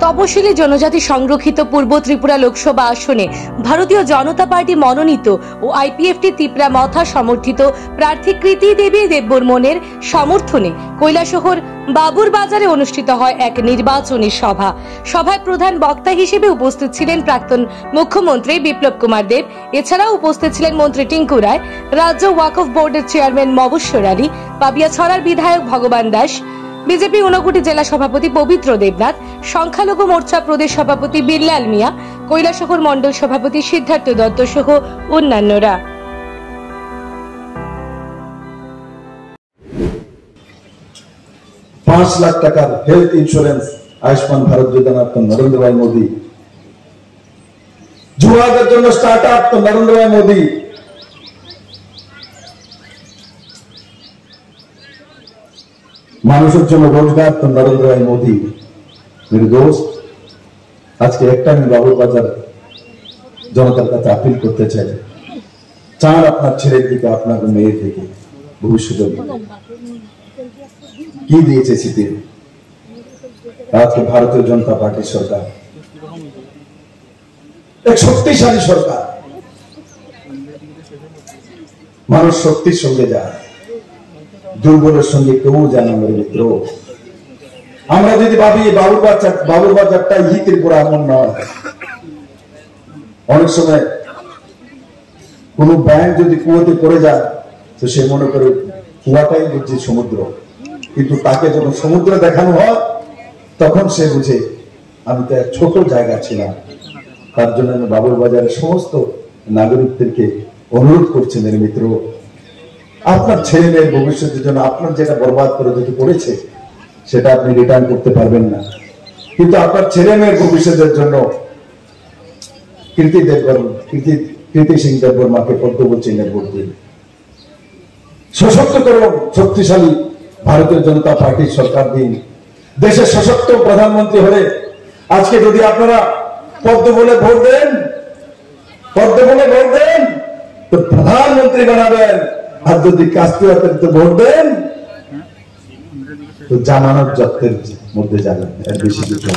তপশিলি জনজাতি সংরক্ষিত পূর্ব ত্রিপুরা লোকসভা আসনে ভারতীয় জনতা পার্টি মনোনীত ও আইপিএফটি ত্রিপুরা মথা সমর্থিত প্রার্থী কৃতি দেবী দেববর্মনের সমর্থনে কৈলাসহর বাবুর বাজারে অনুষ্ঠিত হয় এক নির্বাচনী সভা। সভায় প্রধান বক্তা হিসেবে উপস্থিত ছিলেন প্রাক্তন মুখ্যমন্ত্রী বিপ্লব কুমার দেব। এছাড়াও উপস্থিত ছিলেন মন্ত্রী টিঙ্কু রায়, রাজ্য ওয়াকফ বোর্ডের চেয়ারম্যান মবস্বর আলী, পাবিয়াছড়ার বিধায়ক ভগবান দাস, বিজেপি ঊনকোটি জেলা সভাপতি পবিত্র দেবনাথ, সংখ্যালঘু মোর্চা প্রদেশ সভাপতি বিল্লাল মিয়া, কৈলাসহর মণ্ডল সভাপতি সিদ্ধার্থ দত্ত সহ অন্যান্যরা। 5 লাখ টাকার হেলথ ইন্স্যুরেন্স আয়ুষ্মান ভারত যোজনা তো নরেন্দ্র ভাই মোদী, যুবকদের জন্য স্টার্ট আপ তো নরেন্দ্র ভাই মোদী, মানুষের জন্য রোজগার তো নরেন্দ্র ভাই মোদী। মেরে দোস্ত, আজকে একটা আমি বাবুর বাজার জনতার কাছে আপিল করতে চাই, চান আপনার ছেলের দিকে, আপনার মেয়ের দিকে ভবিষ্যতে কি দিয়েছে সিপিএম? আজকে ভারতীয় জনতা পার্টির সরকার এক শক্তিশালী সরকার। মানুষ শক্তির সঙ্গে যায়, দুর্বলের সঙ্গে কেউ যায় না। মিত্র, আমরা যদি ভাবি বাবুর বাজারটাই হি ত্রিপুরা, এমন নয়। অনেক সময় কোন ব্যাংক যদি কুয়োতে পড়ে যায় তো সে মনে করে কুয়াটাই বুঝছে সমুদ্র, কিন্তু তাকে যখন সমুদ্র দেখানো হয় তখন সে বুঝে আমি তো এক ছোট জায়গা ছিলাম। তার জন্য আমি বাবুর বাজারের সমস্ত নাগরিকদেরকে অনুরোধ করছি, মেরে মিত্র, আপনার ছেলে মেয়ের ভবিষ্যতের জন্য আপনার যেটা বরবাদ করে যদি করেছে সেটা আপনি রিটার্ন করতে পারবেন না, কিন্তু আপনার ছেলে মেয়ের ভবিষ্যতের জন্য কৃতি সিং দেববর্মাকে পদ্ম চিহ্নে ভোট দিন। সশক্তকরণ শক্তিশালী ভারতীয় জনতা পার্টির সরকার দিন। দেশের সশক্ত প্রধানমন্ত্রী হলে আজকে যদি আপনারা পদ্ম বলে ভোট দেন তো প্রধানমন্ত্রী বানাবেন, আর যদি কাস্তে ভোট দেন তো জামানত জব্দের মধ্যে যাবেন। এর বেশি কিছু